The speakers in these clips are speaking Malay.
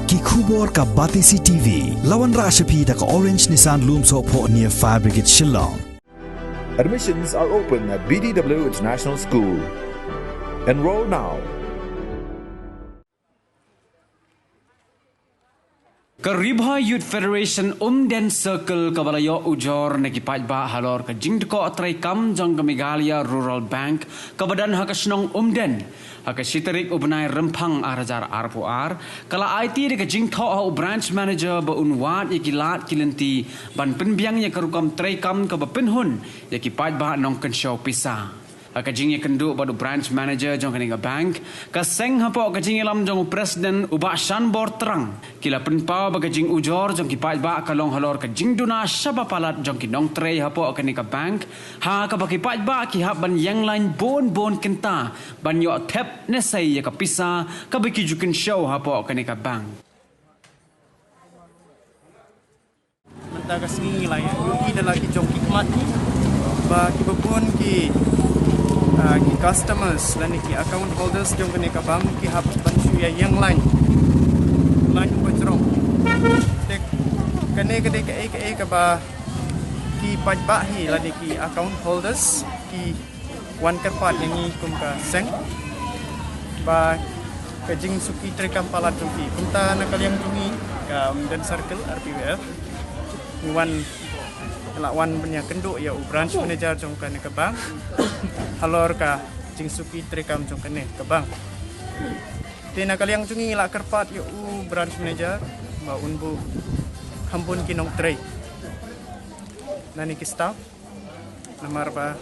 Ki khubor ka Batisi TV. Lawan Rashapi da ka Orange Nissan Lumso po near Fire Brigade Shillong. Admissions are open at BDW International School. Enroll now. Karibha Youth Federation Den Circle kabalayo ujor nakipaj ba halor ka jingdko atray kam jong Megalia Rural Bank kabadan hakasnong Den hakasitarik ubnay rempang arajar arpuar kala IT de ka jingtho ha branch manager ba unwat ikilat kilanti ban penbiang ya karukam tray kam ka ba penhun yakipaj ba nong kenshaw pisa kajing ye kenduk badu branch manager jong kaninga bank ka seng hapo kajing lam jong president uba shan bor terang kila penpau ba kajing ujor jong kipat ba kalong halor kajing duna syaba palat jong kinong tray hapo kaninga bank ha ka ba kipat ba ki hab ban yang lain bon kenta ban yo tap nesai ya ka pisa ka ba ki jukin show hapo kaninga bank menta kasngi la ya yuki da lagi jong hikmat ni ba ki babun ki customers dan ki account holders jong kene ka bank ki hab bansu ya yang lain bajrong tek kene ke ba ki pajba hi la ki account holders ki wan kerpat yang ni kum ka seng ba kajing suki trekam palat jong ki punta nakaliang jungi ka Den Circle RPWF wan lawan punya kenduk ya branch manager jong kene ke bank halor ka jingsuki trekam jong kene ke bank tena kaliang jungi la kerpat ya branch manager ma unbu hampun kinong tray nani ki staff namar ba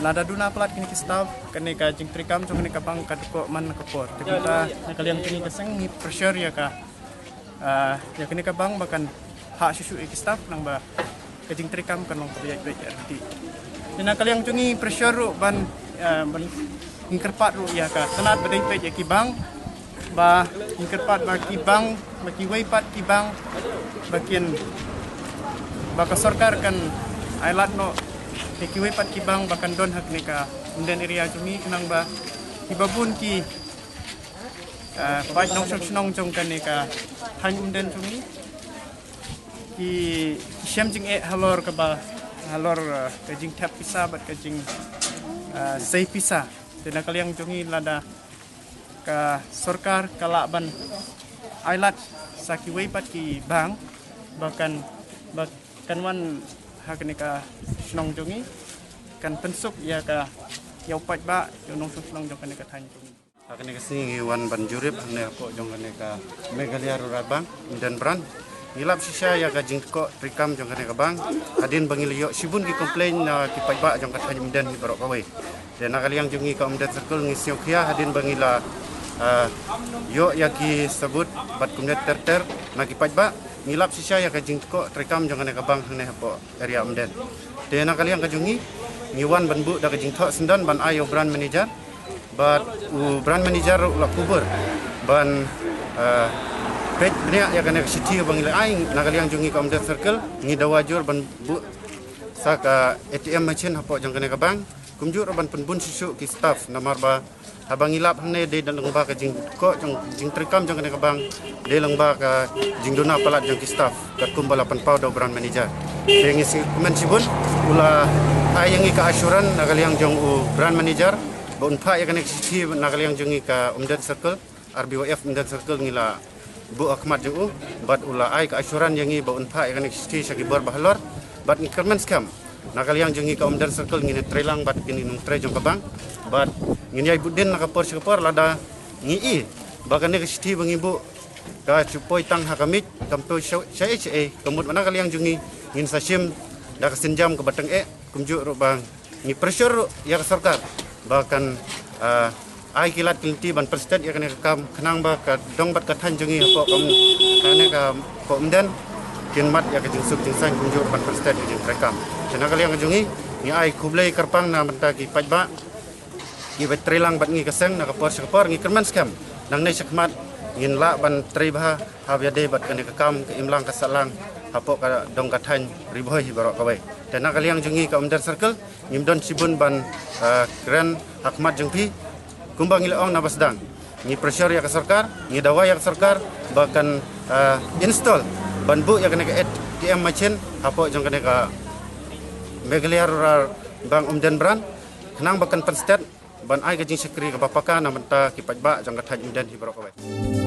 lada duna plat kini ki staff kene ka jing trekam jong kene ke bank ka ko man ka por kita kaliang jungi ka seng ni pressure ya ka ya kene ke bank bahkan hak susu iki staff nang ba kajing trekam kan long proyek arti dina kaliang jungi pressure ban ingkerpat ru ya ka senat badai pe ki bang ba ingkerpat ba ki bang ba ki waipat ki bang bakin ba ka sarkar kan ailat no ki waipat ki bang bakan don hak ni ka unden area jungi nang ba ibabun ki bait nong snong jong kan ni ka han unden jungi ki syamjing halor ka ba halor kajing tap pisa bat kajing sei pisa tena kaliang jungi lada ka sarkar kalaban ailat saki weipat ki bang bahkan wan hakni ka snong jungi kan pensuk ya ka yaupat ba yonong snong jong kan ka than jungi hakni ka singi wan ban jurip ne ko jong kan ka Megalia Rural Bank dan brand ngilap sisa ya gajing ko trikam jong kane kabang adin bangilio sibun ki komplain na ki pajba jong kat hajim den ki barok kawai dan nakaliang jungi ka umdet circle ngisio khia adin bangila yo ya ki sebut bat kumdet terter na ki pajba ngilap sisa ya gajing ko trikam jong kane kabang hane hapo area umden dan nakaliang kajungi ngiwan banbu da gajing tho sendan ban ayo brand manager bat brand manager la kubur ban pet bnia ya kana city bangila aing nakaliang jungi ka umdet circle ngi dawajur ban bu saka ATM machine hapo jang kana ka bang kumjur ban penbun susu ki staff namar ba habang ilap hne de dan lengba ka jing ko jing trekam jang kana ka bang de lengba ka jing dona palat jang ki staff ka kumbala pan pau do brand manager de ngi si men sibun ula ayangi ka asuran nakaliang jong brand manager ba unpa ya kana city nakaliang jungi ka umdet circle RBWF umdet circle ngila bu akmat ju bat ula ai ka asuran yangi ba unpa ya kana city sagi bor bahalor bat increment scam nakaliang jungi ka umdet circle ngine trelang bat kini nung tre jong kabang bat ngini ai budin nakapor sikapor lada ngi bahkan ne city bangibu ka cupoi tang hakamit kampo CHA kemut mana kaliang jungi ngin sasim da kasenjam ke batang kumju ro bang ni pressure ya ka sarkar bahkan ai kilat kilti ban presiden ya kena kam kenang ba ka dong bat kathan jungi hapo kam kane ka ko umden kin mat ya ka jingsuk jingsan kunjur ban presiden jing rekam chana kaliang jungi ni ai kublai karpang na menta ki pajba ki betrelang bat ngi kaseng na ka por sekapor ngi kerman skam nang nei sakmat ngin la ban tribha habyade bat kane ka kam ke imlang ka salang hapo ka dong kathan riboi barok kawai chana kaliang jungi ka umden circle ngimdon sibun ban kren hakmat jengpi kumbang ilaong nabasdang ni pressure ya ke sarkar, ni dawa ya ke sarkar, bahkan install ban bu ya kena ke ATM machine, apa jang kena ke megaliar bang umden brand, kenang bahkan penstet ban ai ke jing sekri ke bapaka na menta ki pajba jang ka thaj umden hi barok.